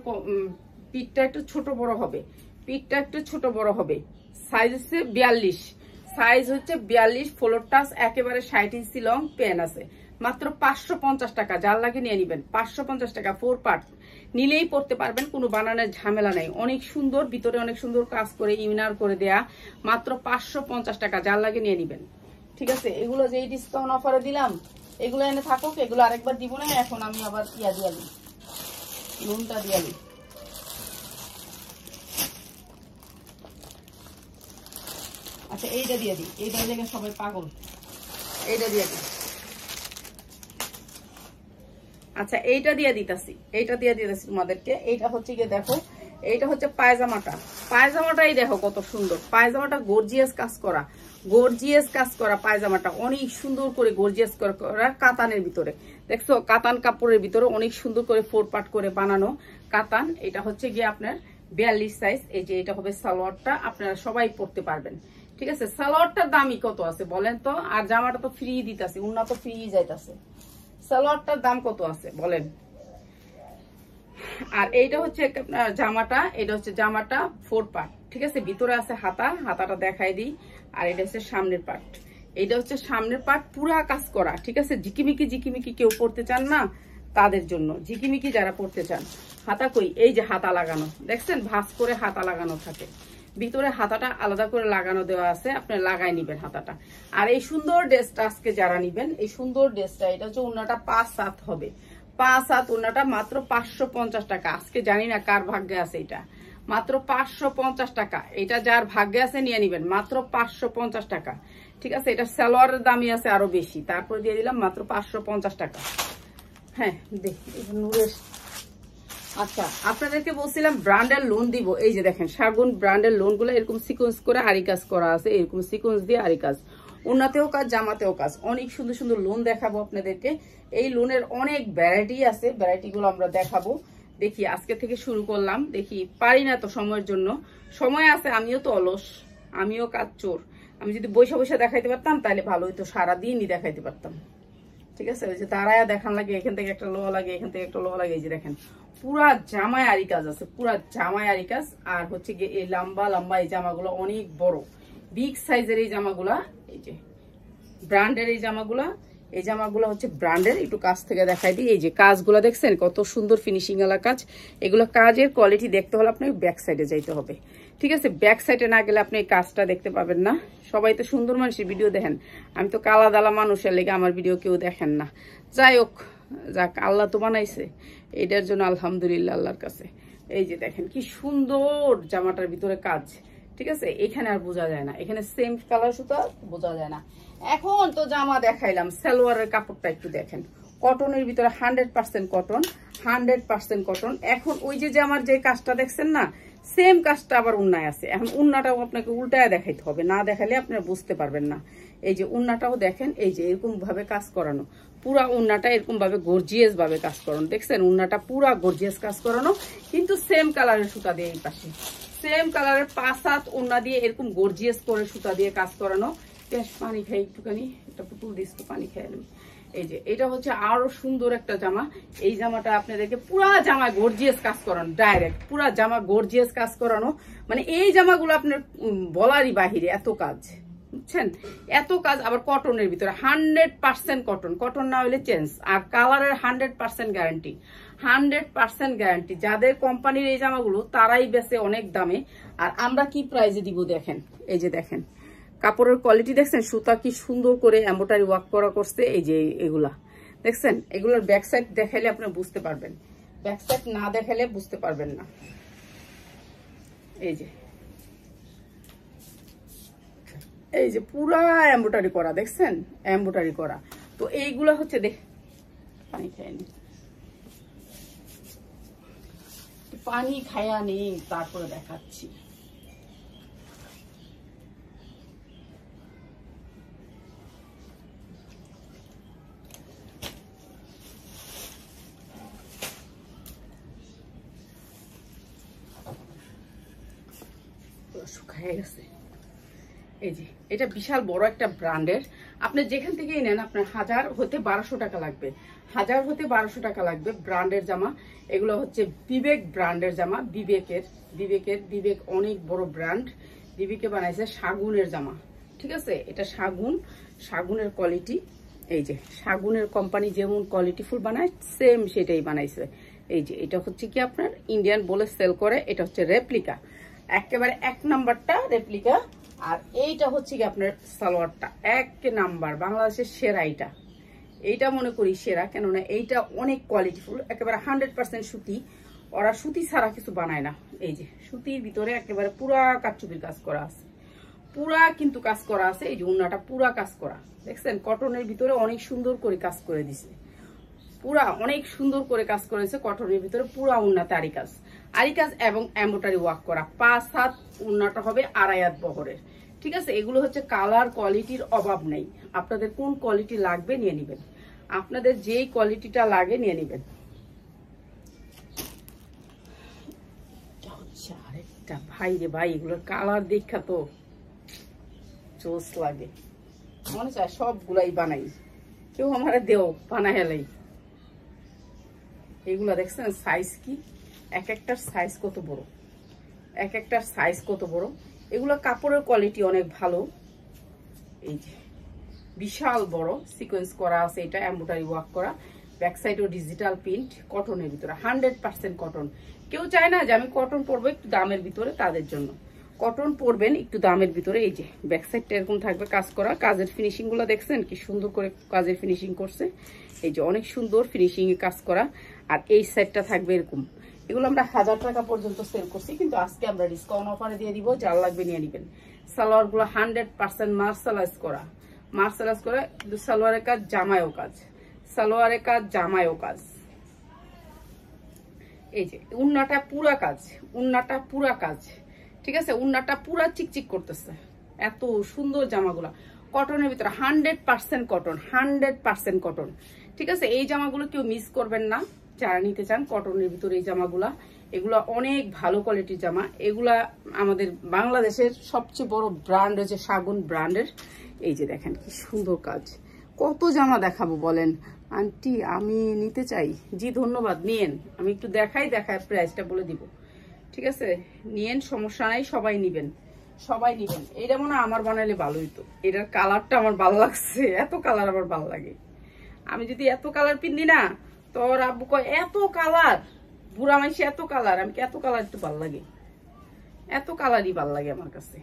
পিঠটা একটু ছোট বড় হবে, সাইজ হচ্ছে 42, ফ্লোর টাচ, একেবারে 60 ইঞ্চি লং পেন আছে, মাত্র 550 টাকা। যার লাগে নিয়ে নিবেন, 550 টাকা। 4 পার্ট নিলেই পড়তে পারবেন, কোনো বানানোর ঝামেলা নাই। অনেক সুন্দর, ভিতরে অনেক সুন্দর কাজ করে ইনার করে দেয়া, মাত্র 550 টাকা। যার লাগে নিয়ে নিবেন, ঠিক আছে। এগুলো যে ডিসকাউন্ট অফারে দিলাম, এগুলো এনে থাকুক, এগুলো আরেকবার দিব না। এখন আমি আবার ইয়া দিয়ে দিই, লোনটা দিয়ে দিই। আচ্ছা এইটা দিয়ে দিই, এইটা দেখে সবাই পাগল, এইটা দিয়ে দিই। আচ্ছা এইটা দিয়ে দিতেছি তোমাদেরকে। এইটা হচ্ছে গিয়ে দেখো, এইটা হচ্ছে পায়জামাটাই দেখো কত সুন্দর। পায়জামাটা গর্জিয়াস কাজ করা পায়জামাটা, অনেক সুন্দর করে গর্জিয়াস করা, কাতানের ভিতরে দেখছো, কাতান কাপড়ের ভিতরে অনেক সুন্দর করে 4 পার্ট করে বানানো কাতান। এটা হচ্ছে গিয়ে আপনার 42 সাইজ। এই যে এটা হবে সালোয়ারটা, আপনারা সবাই পরতে পারবেন, ঠিক আছে। সালোয়ারটার দামই কত আছে বলেন তো? আর জামাটা তো ফ্রি দিতেছে, উন্নত ফ্রি যাইতেছে। সালোয়ারটার দাম কত আছে বলেন? আর এইটা হচ্ছে আপনার জামাটা, এটা হচ্ছে জামাটা 4 পার্ট, ঠিক আছে। ভিতরে আছে হাতা, হাতাটা দেখাই দিই। আর এটা হচ্ছে সামনের পার্ট, এইটা হচ্ছে সামনের পার্ট, পুরা কাজ করা, ঠিক আছে। জিকিমিকি কেউ পড়তে চান না তাদের জন্য, জিকিমিকি যারা পড়তে চান। হাতা কই, এই যে হাতা লাগানো, দেখছেন ভাঁজ করে হাতা লাগানো থাকে, ভিতরে হাতাটা আলাদা করে লাগানো দেওয়া আছে, আপনি লাগাই নিবেন হাতাটা। আর এই সুন্দর ড্রেসটা আজকে যারা নিবেন, এই সুন্দর ড্রেসটা, এটা হচ্ছে ওন্নাটা 5/7 হবে, 5/7 ওন্নাটা মাত্র 550 টাকা। আজকে জানি না কার ভাগ্যে আছে এটা, মাত্র 550 টাকা। এটা যার ভাগ্যে আছে নিয়ে নিবেন, মাত্র 550 টাকা, ঠিক আছে। এটা সালোয়ারের দামই আছে আরো বেশি, তারপর দিয়ে দিলাম মাত্র 550 টাকা। হ্যাঁ দেখি নূরের। আচ্ছা, আপনাদেরকে বলছিলাম ব্র্যান্ডের লোন দিব, এই যে দেখেন শাগুন ব্র্যান্ডের লোন গুলো এরকম সিকোয়েন্স করে আরি কাজ করা আছে, এরকম সিকোয়েন্স দিয়ে আরি কাজ, ওন্নাতেও কাজ, জামাতেও কাজ, অনেক সুন্দর সুন্দর লোন দেখাবো আপনাদেরকে। এই লোনের অনেক ভ্যারাইটি আছে, ভ্যারাইটি গুলো আমরা দেখাবো। দেখি আজকে থেকে শুরু করলাম, দেখি পারি না তো সময়ের জন্য, সময় আছে, আমিও তো অলস, আমিও কাজ চোর। আমি যদি বৈশা বৈশা দেখাইতে পারতাম তাহলে ভালো হইতো, সারাদিনই দেখাইতে পারতাম, ঠিক আছে। ওই যে দাঁড়ায় দেখান লাগে, এখান থেকে একটা লোহা লাগে, এখান থেকে একটা লোহা লাগে, এই যে দেখেন পুরা জামায় আরি কাজ আছে, পুরা জামায় আরি কাজ। আর হচ্ছে গিয়ে এই লম্বা লম্বা এই জামাগুলো অনেক বড়, বিগ সাইজের এই জামাগুলা, এই যে ব্র্যান্ডের এই জামাগুলা, এই জামাগুলো হচ্ছে ব্র্যান্ডের। একটু কাজ থেকে দেখাই দিই, এই যে কাজগুলো দেখছেন কত সুন্দর ফিনিশিং ওয়ালা কাজ। এগুলো কাজের কোয়ালিটি দেখতে হলে আপনাকে ব্যাক সাইডে যাইতে হবে, ঠিক আছে। ব্যাক সাইডে না গেলে আপনি এই কাজটা দেখতে পাবেন না। সবাই তো সুন্দর মানুষের ভিডিও দেখেন, আমি তো কালা দালা মানুষের লেগে আমার ভিডিও কেউ দেখেন না। যাই হোক, যাক, আল্লাহ তো বানাইছে, এটার জন্য আলহামদুলিল্লাহ আল্লাহর কাছে। এই যে দেখেন কি সুন্দর জামাটার ভিতরে কাজ, ঠিক আছে। এখানে আর বোঝা যায় না, এখানে সেম কালার সুতা, বোঝা যায় না। এখন তো জামা দেখাইলাম, সালোয়ারের কাপড়টা একটু দেখেন, কটনের ভিতরে 100% কটন, 100% কটন। এখন ওই যে আমার যে কাজটা দেখছেন না, সেম কাজটা আবার উন্নায় আছে। এখন উন্নাটাও আপনাকে উল্টায় দেখাইতে হবে, না দেখালে আপনারা বুঝতে পারবেন না। এই যে উন্নাটাও দেখেন, এই যে এরকম ভাবে কাজ করানো, পুরা উন্নাটা এরকম ভাবে গর্জিয়াস ভাবে কাজ করানো, দেখছেন উন্নাটা পুরা গর্জিয়াস কাজ করানো, কিন্তু সেম কালারের সুতা দিয়ে এই পাশে, সেম কালারের 5/7 উন্না দিয়ে এরকম গর্জিয়াস করে সুতা দিয়ে কাজ করানো। বেশ পানি খাই একটুখানি, একটা পুতুল দিস তো পানি খাই। এই যে এটা হচ্ছে আরো সুন্দর একটা জামা, এই জামাটা আপনাদেরকে পুরা জামা গর্জিয়াস কাজ করানো, ডাইরেক্ট পুরা জামা গর্জিয়াস কাজ করানো। মানে এই জামাগুলো আপনার বলারই বাহিরে, এত কাজ, বুঝছেন, এত কাজ। আবার কটনের ভিতরে 100% কটন, কটন না হলে চেঞ্জ। আর কালারের 100% গ্যারান্টি, 100% গ্যারান্টি। যাদের কোম্পানির এই জামাগুলো তারাই বেচে অনেক দামে, আর আমরা কি প্রাইজে দিব দেখেন। এই যে দেখেন কাপড়ের কোয়ালিটি দেখছেন, সুতা কি সুন্দর করে এমব্রয়ডারি ওয়ার্ক করা করছে। এই যে এগুলা দেখছেন, এগুলোর ব্যাক সাইড দেখাইলে আপনি বুঝতে পারবেন, ব্যাক সাইড না দেখাইলে বুঝতে পারবেন না। এই যে পুরা এমব্রয়ডারি করা, দেখছেন এমব্রয়ডারি করা। তো এইগুলা হচ্ছে পানি খায়নি, পানি খায়া নেই, তারপরে দেখাচ্ছি। শুকায় গেছে। এই যে এটা বিশাল বড় একটা ব্র্যান্ডের, আপনি যেখান থেকেই নেন আপনার 1000 হতে 1200 টাকা লাগবে, 1000 হতে 1200 টাকা লাগবে ব্র্যান্ডের জামা। এগুলো হচ্ছে বিবেক ব্র্যান্ডের জামা, বিবেক অনেক বড় ব্র্যান্ড। বিবেকে বানাইছে শাগুনের জামা, ঠিক আছে। এটা শাগুনের কোয়ালিটি। এই যে শাগুনের কোম্পানি যেমন কোয়ালিটিফুল বানায়, সেম সেটাই বানাইছে। এই যে এটা হচ্ছে কি আপনার ইন্ডিয়ান বলে সেল করে, এটা হচ্ছে রেপ্লিকা, একেবারে 1 নাম্বারটা রেপ্লিকা। আর এইটা হচ্ছে কি আপনার সালোয়ারটা 1 নাম্বার, বাংলাদেশের সেরা। এইটা মনে করি সেরা, কেননা এইটা অনেক কোয়ালিটিফুল, একেবারে 100% সুতি। ওরা সুতি ছাড়া কিছু বানায় না। এই যে সুতির ভিতরে একেবারে পুরা কারচুপির কাজ করা আছে, পুরা কিন্তু কাজ করা আছে। এই যে উন্নাটা পুরা কাজ করা, দেখছেন কটনের ভিতরে অনেক সুন্দর করে কাজ করে দিছে, পুরা অনেক সুন্দর করে কাজ করেছে কটনের ভিতরে, পুরা উন্নাতে আরি কাজ এবং এমব্রয়ডারি ওয়ার্ক করা। 5/7 উন্নাটা হবে 2.5 হাত বহরের, ঠিক আছে। এগুলো হচ্ছে কালার কোয়ালিটির অভাব নেই, আপনাদের কোন কোয়ালিটি লাগবে নিয়ে নিবেন, আপনাদের যেই কোয়ালিটিটা লাগে নিয়ে নিবেন। আরেকটা ভাই রে ভাই, এগুলোর কালার দেখা তো জোস লাগে, মনে চায় সবগুলাই বানাই, কেউ আমার দেও বানাই হেলাই। এগুলা দেখছেন সাইজ কি এক একটার সাইজ কত বড়, এক একটার সাইজ কত বড়। এগুলো কাপড়ের কোয়ালিটি অনেক ভালো। এই যে বিশাল বড় সিকোয়েন্স করা আছে, এটা এমব্রয়ডারি ওয়ার্ক করা, ব্যাক সাইডও ডিজিটাল প্রিন্ট, কটনের ভিতরে 100% কটন। কেউ চায় না যে আমি কটন পরবো একটু দামের ভিতরে, তাদের জন্য কটন পরবেন একটু দামের ভিতরে। এই যে ব্যাক সাইডটা এরকম থাকবে কাজ করা, কাজের ফিনিশিং গুলো দেখছেন কি সুন্দর করে কাজের ফিনিশিং করছে, এই যে অনেক সুন্দর ফিনিশিং এ কাজ করা। আর এই সাইডটা থাকবে এরকম। এগুলো আমরা 1000 টাকা পর্যন্ত সেল করছি, কিন্তু আজকে আমরা ডিসকাউন্ট অফারে দিয়ে দিব, যার লাগবে নিয়ে নেবেন। সালোয়ার গুলো 100% মার্শালাইজ করা, মার্শালাইজ করে, কিন্তু সালোয়ারের কাজ জামায়ও কাজ, সালোয়ারের কাজ জামায়ও কাজ। এই যে উন্নাটা পুরা কাজ, উন্নাটা পুরা কাজ, ঠিক আছে, উন্নাটা পুরা চিকচিক করতেছে, এত সুন্দর জামাগুলা কটনের ভিতরে 100% কটন, 100% কটন, ঠিক আছে। এই জামাগুলো কেউ মিস করবেন না যারা নিতে চান কটনের ভিতরে এই জামাগুলা। এগুলা অনেক ভালো কোয়ালিটির জামা। এগুলা আমাদের বাংলাদেশের সবচেয়ে বড় ব্র্যান্ড হচ্ছে শাগুন ব্র্যান্ডের। এই যে দেখেন কি সুন্দর কাজ। কত জামা দেখাবো বলেন আন্টি, আমি নিতে চাই। জি ধন্যবাদ, নিয়েন, আমি একটু দেখাই প্রাইসটা বলে দিব, ঠিক আছে, নিয়েন, সমস্যা নাই, সবাই নিবেন, সবাই নিবেন। এটা মনে হয় আমার বানাইলে ভালো হইতো, এটার কালারটা আমার ভালো লাগছে, এত কালার আমার ভালো লাগে। আমি যদি এত কালার পিন্দি না, তোর আব্বু কয় এত কালার, বুড়া মাইসে এত কালার, আমি এত কালার একটু ভালো লাগে, এত কালারই ভালো লাগে আমার কাছে,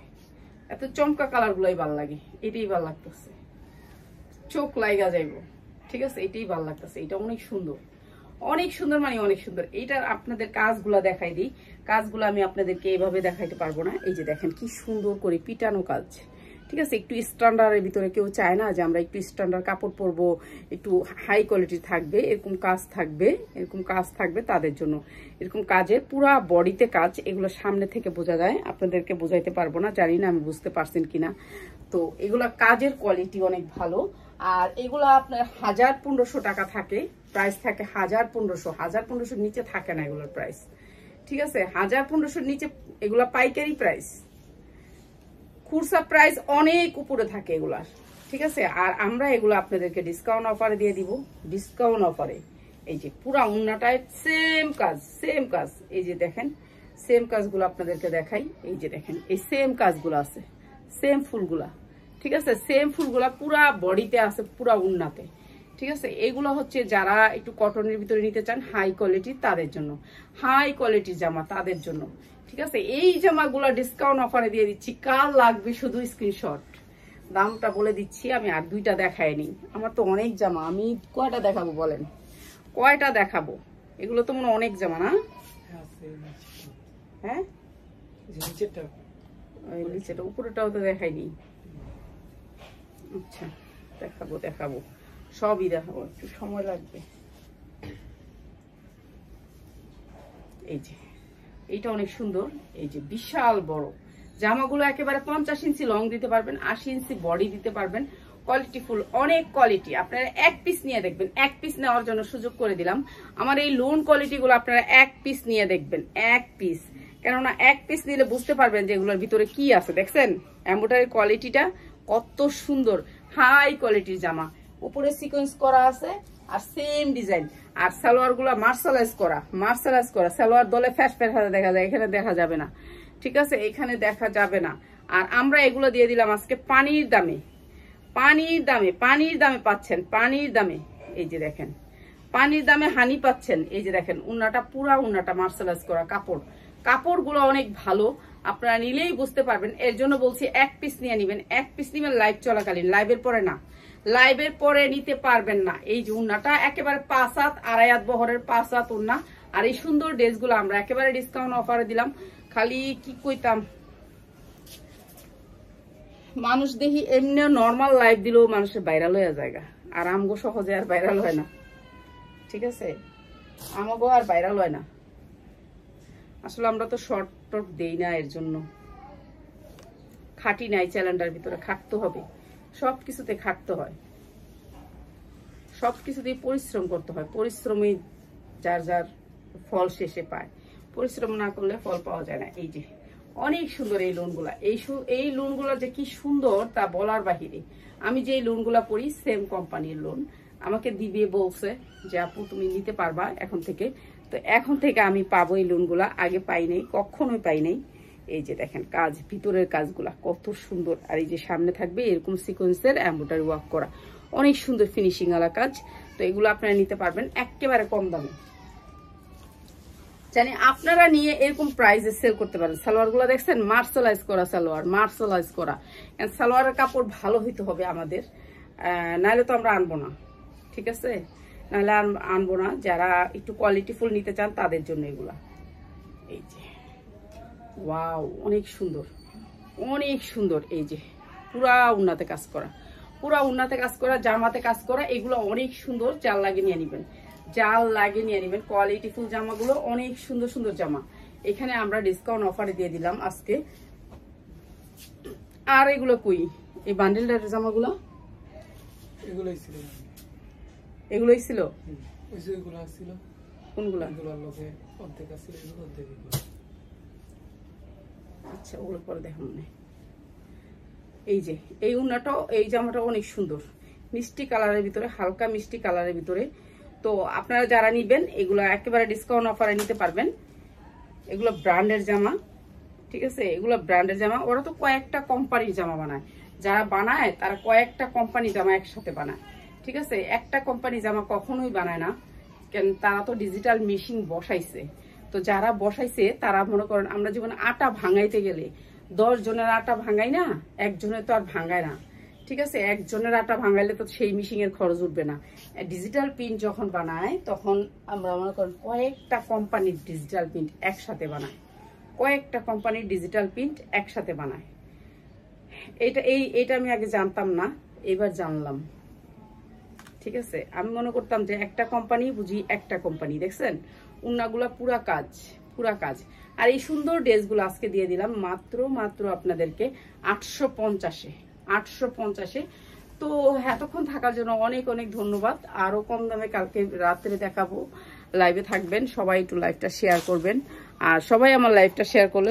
এত চমকা কালার গুলাই ভালো লাগে, এটাই ভালো লাগতেছে, চোখ লাইগা যাইব, ঠিক আছে, এটাই ভালো লাগতেছে। এটা অনেক সুন্দর, অনেক সুন্দর, মানে অনেক সুন্দর। এইটার আপনাদের কাজগুলা দেখাই দিই, কাজগুলো আমি আপনাদেরকে এইভাবে দেখাইতে পারবো না। এই যে দেখেন কি সুন্দর করে পিটানো কাজ, ঠিক আছে। একটু স্ট্যান্ডার্ডের ভিতরে কেউ চায় না যে আমরা একটু স্ট্যান্ডার্ড কাপড় পরবো, একটু হাই কোয়ালিটি থাকবে, এরকম কাজ থাকবে, এরকম কাজ থাকবে তাদের জন্য। এরকম কাজের পুরা বডিতে কাজ, এগুলো সামনে থেকে বোঝা যায়, আপনাদেরকে বোঝাইতে পারবো না, জানি না আমি বুঝতে পারছেন কিনা। তো এগুলা কাজের কোয়ালিটি অনেক ভালো। আর এগুলো আপনার 1000-1500 টাকা থাকে, প্রাইস থাকে 1000-1500, 1000-1500 নিচে থাকে না এগুলোর প্রাইস, ঠিক আছে। 1000-1500 নিচে এগুলা পাইকারি প্রাইস, খুচরা প্রাইস অনেক উপরে থাকে এগুলার, ঠিক আছে। আর আমরা এগুলো আপনাদেরকে ডিসকাউন্ট অফারে দিয়ে দিব, ডিসকাউন্ট অফারে। এই যে পুরা উন্নাটায় সেম কাজ, সেম কাজ, এই যে দেখেন সেম কাজগুলো আপনাদেরকে দেখাই। এই যে দেখেন এই সেম কাজগুলো আছে, সেম ফুলগুলা, ঠিক আছে, সেম ফুলগুলা পুরা বডিতে আছে, পুরা উন্নাতে, ঠিক আছে। এগুলো হচ্ছে যারা একটু কটনের ভিতরে নিতে চান হাই কোয়ালিটি, তাদের জন্য, হাই কোয়ালিটির জামা তাদের জন্য, ঠিক আছে। এই জামাগুলো ডিসকাউন্ট অফারে দিয়ে দিচ্ছি, কার লাগবে শুধু স্ক্রিনশট, দামটা বলে দিচ্ছি। আমি আর দুইটা দেখাইনি, আমার তো অনেক জামা, আমি কয়টা দেখাবো বলেন, কয়টা দেখাবো? এগুলো তো মনে অনেক জামা না? হ্যাঁ নিচেটা, উপরেটাও তো দেখাইনি। আচ্ছা দেখাবো, দেখাবো, সবই দেখাবো, একটু সময় লাগবে। এই যে এইটা অনেক সুন্দর, এই যে বিশাল বড় জামাগুলো, একেবারে 50 ইঞ্চি লং দিতে পারবেন, 80 ইঞ্চি বডি দিতে পারবেন, কোয়ালিটি ফুল, অনেক কোয়ালিটি। আপনারা এক পিস নিয়ে দেখবেন, এক পিস নেওয়ার জন্য সুযোগ করে দিলাম। আমার এই লোন কোয়ালিটি গুলো আপনারা এক পিস নিয়ে দেখবেন, এক পিস, কেননা এক পিস নিলে বুঝতে পারবেন যে এগুলোর ভিতরে কি আছে। দেখছেন এমব্রয়ডারি কোয়ালিটিটা কত সুন্দর, হাই কোয়ালিটির জামা, উপরে সিকোয়েন্স করা আছে আর সেম ডিজাইন। আর সালোয়ার গুলা মার্শালাইজ করা, মার্শালাইজ করা সালোয়ার, দলে ফ্যাশ ফ্যাশ দেখা যায়, এখানে দেখা যাবে না, ঠিক আছে, এখানে দেখা যাবে না। আর আমরা এগুলো দিয়ে দিলাম আজকে পানির দামে, পানির দামে, পানির দামে পাচ্ছেন, পানির দামে। এই যে দেখেন পানির দামে হানি পাচ্ছেন। এই যে দেখেন উন্নাটা, পুরা উন্নাটা মার্শালাইজ করা কাপড়, কাপড়গুলো অনেক ভালো, আপনারা নিলেই বুঝতে পারবেন। এর জন্য বলছি এক পিস নিয়ে নিবেন, এক পিস নিবেন লাইভ চলাকালীন, লাইভের পরে না, লাইভের পরে নিতে পারবেন না। এই যে উন্নাটা একেবারে 5 হাত, 2.5 হাত বহরের 5 হাত উন্না। আর এই সুন্দর ড্রেসগুলো আমরা একেবারে ডিসকাউন্ট অফারে দিলাম। খালি কি কইতাম, মানুষ দেখি এমনি নর্মাল লাইভ দিলেও মানুষের ভাইরাল হয়ে যায়, আর আমগো সহজে আর ভাইরাল হয় না, ঠিক আছে, আমাগো আর ভাইরাল হয় না। আসলে আমরা তো শর্ট টট দেই না, এর জন্য খাটি নাই, চ্যালেঞ্জের ভিতরে খাটতে হবে, সবকিছুতে খাটতে হয়, সবকিছুতেই পরিশ্রম করতে হয়, পরিশ্রমই যার যার ফল শেষে পায়, পরিশ্রম না করলে ফল পাওয়া যায় না। এই যে অনেক সুন্দর এই লোনগুলা, এই লোনগুলা যে কি সুন্দর তা বলার বাহিরে। আমি যে লোনগুলা পড়ি সেম কোম্পানির লোন, আমাকে দিবে বলছে যে আপু তুমি নিতে পারবা এখন থেকে। তো এখন থেকে আমি পাবো এই লোনগুলা, আগে পাই নাই, কখনোই পাই নাই। এই যে দেখেন কাজ, ভিতরের কাজগুলা কত সুন্দর। আর এই যে সামনে থাকবে এরকম সিকোয়েন্সের এমব্রয়ডারি ওয়ার্ক করা, অনেক সুন্দর ফিনিশিং ওয়ালা কাজ। তো এগুলো আপনারা নিতে পারবেন একেবারে কম দামে। জানি আপনারা নিয়ে এরকম প্রাইসে সেল করতে পারেন। সালোয়ারগুলো দেখছেন মার্শালাইজ করা সালোয়ার, মার্শালাইজ করা। সালোয়ারের কাপড় ভালো হইতে হবে আমাদের, নাহলে তো আমরা আনবো না, ঠিক আছে? নাহলে আনবো না। যারা একটু কোয়ালিটিফুল নিতে চান তাদের জন্য এগুলা। এই যে ওয়াও, অনেক সুন্দর, অনেক সুন্দর। এই যে পুরা উন্নাতে কাজ করা, পুরা উন্নাতে কাজ করা, জামাতে কাজ করা, এগুলো অনেক সুন্দর। জাল লাগিয়ে নিয়ে নিবেন, জাল লাগিয়ে নিয়ে নিবেন। কোয়ালিটিফুল জামাগুলো অনেক সুন্দর সুন্দর জামা। এখানে আমরা ডিসকাউন্ট অফারে দিয়ে দিলাম আজকে। আর এগুলো কই, এই বান্ডেলটার জামাগুলো এগুলোই ছিল, এগুলোই ছিল। কোনগুলো? আচ্ছা, ওগুলো পরে দেখা মনে। এই যে এই উন্নাটাও, এই জামাটা অনেক সুন্দর, মিষ্টি কালারের ভিতরে, হালকা মিষ্টি কালারের ভিতরে। তো আপনারা যারা নিবেন এগুলো একেবারে ডিসকাউন্ট অফারে নিতে পারবেন। এগুলো ব্র্যান্ডের জামা, ঠিক আছে? এগুলো ব্র্যান্ডের জামা। ওরা তো কয়েকটা কোম্পানির জামা বানায়, যারা বানায় তারা কয়েকটা কোম্পানি জামা একসাথে বানায়, ঠিক আছে? একটা কোম্পানি জামা কখনোই বানায় না, কেন তারা তো ডিজিটাল মেশিন বসাইছে। তো যারা বসাইছে তারা মনে করেন, আমরা যেমন আটা ভাঙাইতে গেলে 10 জনের আটা ভাঙাই না, একজনের তো আর ভাঙায় না, ঠিক আছে? একজনের আটা ভাঙাইলে তো সেই মেশিন এর খরচ উঠবে না। ডিজিটাল প্রিন্ট যখন বানায় তখন আমরা মনে করেন কয়েকটা কোম্পানির ডিজিটাল প্রিন্ট একসাথে বানায়, কয়েকটা কোম্পানির ডিজিটাল প্রিন্ট একসাথে বানায়। এইটা আমি আগে জানতাম না, এবার জানলাম, ঠিক আছে? আমি মনে করতাম যে একটা কোম্পানি বুঝি, একটা কোম্পানি। দেখছেন উন্নাগুলা পুরা কাজ, পুরা কাজ। আর এই সুন্দর ড্রেসগুলো আজকে দিয়ে দিলাম মাত্র আপনাদেরকে 850-এ, 850-এ। তো এতক্ষণ থাকার জন্য অনেক অনেক ধন্যবাদ। আরো কম দামে কালকে রাত্রে দেখাবো, লাইভে থাকবেন সবাই, একটু লাইভটা শেয়ার করবেন। আর সবাই আমার লাইভটা শেয়ার করলে